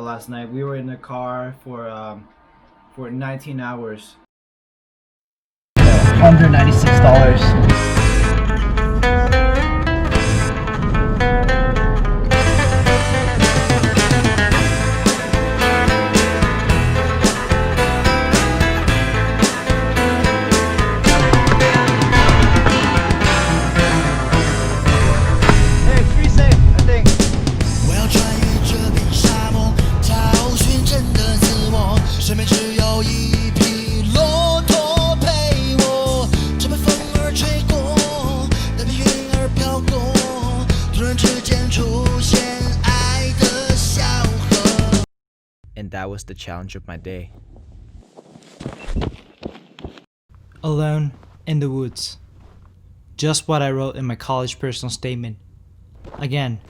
Last night we were in the car for 19 hours. $196. And that was the challenge of my day. Alone in the woods. Just what I wrote in my college personal statement. Again,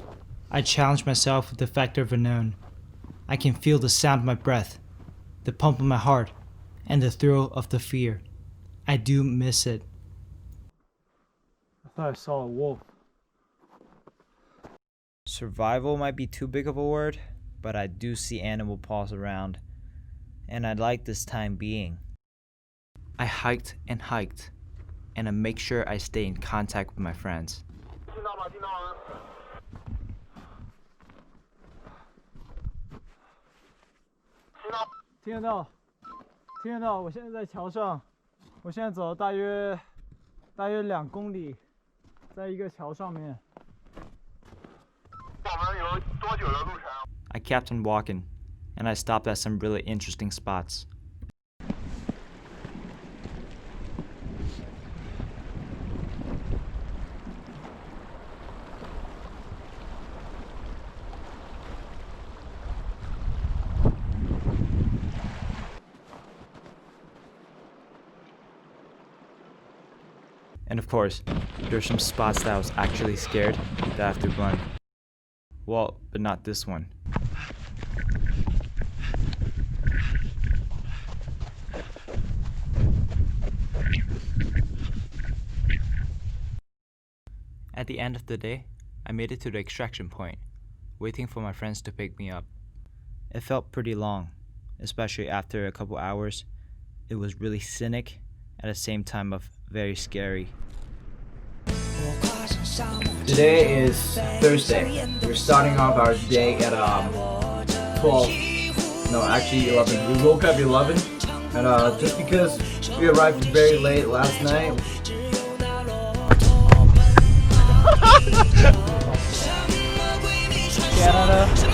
I challenge myself with the factor of unknown. I can feel the sound of my breath, the pump of my heart, and the thrill of the fear. I do miss it. I thought I saw a wolf. Survival might be too big of a word, but I do see animal paws around, and I like this time being. I hiked, and I make sure I stay in contact with my friends. 听得到，听得到。我现在在桥上，我现在走了大约2公里，在一个桥上面。我们有多久的路程？ I kept on walking, and I stopped at some really interesting spots. And of course, there's some spots that I was actually scared that I have to run. Well, but not this one. At the end of the day, I made it to the extraction point, waiting for my friends to pick me up. It felt pretty long, especially after a couple hours. It was really scenic, at the same time of very scary. Today is Thursday. We're starting off our day at 12. No, actually 11. We woke up 11, and just because we arrived very late last night. Canada.